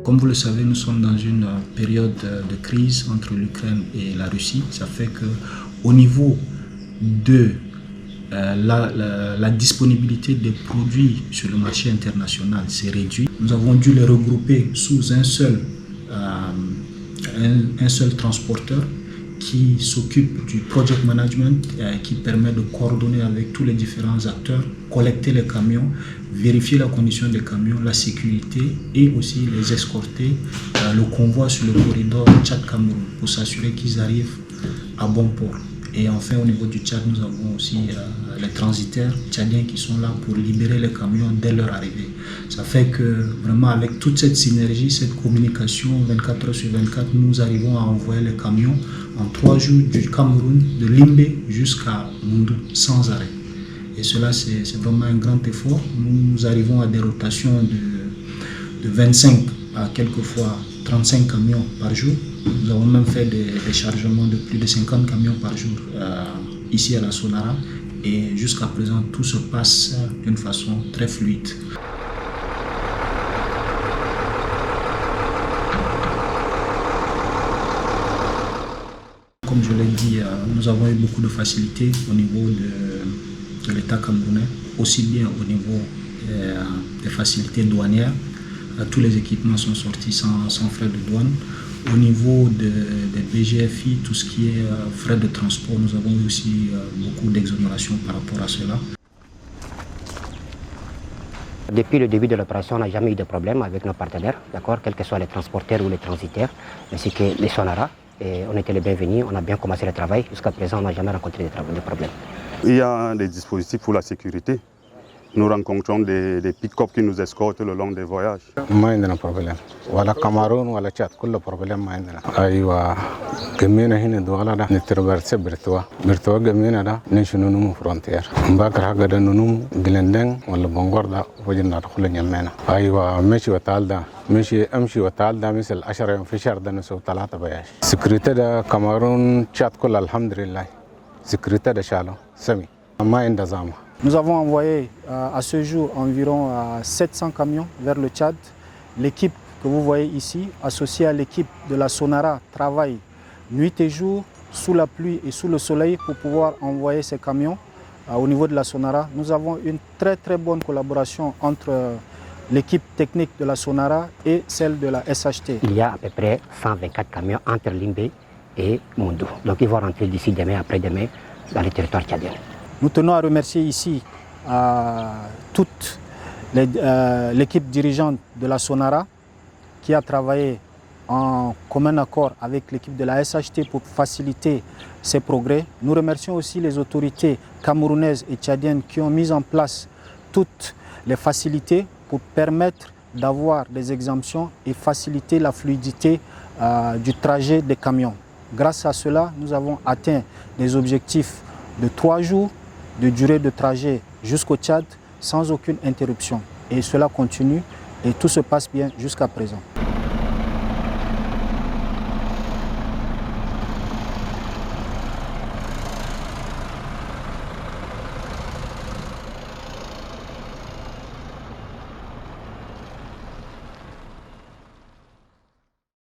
Comme vous le savez, nous sommes dans une période de crise entre l'Ukraine et la Russie. Ça fait qu'au niveau de la disponibilité des produits sur le marché international s'est réduite. Nous avons dû les regrouper sous un seul transporteur qui s'occupe du project management, qui permet de coordonner avec tous les différents acteurs, collecter les camions, vérifier la condition des camions, la sécurité et aussi les escorter le convoi sur le corridor Tchad-Cameroun pour s'assurer qu'ils arrivent à bon port. Et enfin, au niveau du Tchad, nous avons aussi les transitaires tchadiens qui sont là pour libérer les camions dès leur arrivée. Ça fait que vraiment avec toute cette synergie, cette communication 24 heures sur 24, nous arrivons à envoyer les camions en 3 jours du Cameroun, de Limbé jusqu'à Moundou, sans arrêt. Et cela, c'est vraiment un grand effort. Nous arrivons à des rotations de 25 à quelquefois 35 camions par jour. Nous avons même fait des chargements de plus de 50 camions par jour ici à la Sonara. Et jusqu'à présent, tout se passe d'une façon très fluide. Comme je l'ai dit, nous avons eu beaucoup de facilités au niveau de l'État camerounais, aussi bien au niveau des facilités douanières. Tous les équipements sont sortis sans frais de douane. Au niveau des BGFI, tout ce qui est frais de transport, nous avons eu aussi beaucoup d'exonérations par rapport à cela. Depuis le début de l'opération, on n'a jamais eu de problème avec nos partenaires, d'accord, quels que soient les transporteurs ou les transitaires, ainsi que les Sonara. Et on était les bienvenus, on a bien commencé le travail. Jusqu'à présent, on n'a jamais rencontré de problème. Il y a des dispositifs pour la sécurité. Nous rencontrons des pick-up qui nous escortent le long des voyages. ما عندنا بروبلم ولا كاميرون ولا تشاد كله بروبلم ما عندنا. أيوة جمينا هنا دولة ده نتربرس برتوا جمينا ده نشنو نمو فرونتير. باكر حاجة ده نمو جلندن ولا بنغور ده وجدنا دخول يمنا. أيوة مشي وتعال ده أمشي وتعال ده مثل 10 يوم في شهر ده نسوي 3 بياش. سكرتة ده كاميرون تشاد كله الحمد لله. سكرتة ده شالو سمي ما عنده زامه. Nous avons envoyé à ce jour environ 700 camions vers le Tchad. L'équipe que vous voyez ici, associée à l'équipe de la Sonara, travaille nuit et jour, sous la pluie et sous le soleil pour pouvoir envoyer ces camions au niveau de la Sonara. Nous avons une très bonne collaboration entre l'équipe technique de la Sonara et celle de la SHT. Il y a à peu près 124 camions entre Limbé et Moundou. Donc ils vont rentrer d'ici demain, après-demain, dans le territoire tchadien. Nous tenons à remercier ici toute l'équipe dirigeante de la Sonara qui a travaillé en commun accord avec l'équipe de la SHT pour faciliter ces progrès. Nous remercions aussi les autorités camerounaises et tchadiennes qui ont mis en place toutes les facilités pour permettre d'avoir des exemptions et faciliter la fluidité du trajet des camions. Grâce à cela, nous avons atteint des objectifs de 3 jours de durée de trajet jusqu'au Tchad sans aucune interruption. Et cela continue et tout se passe bien jusqu'à présent.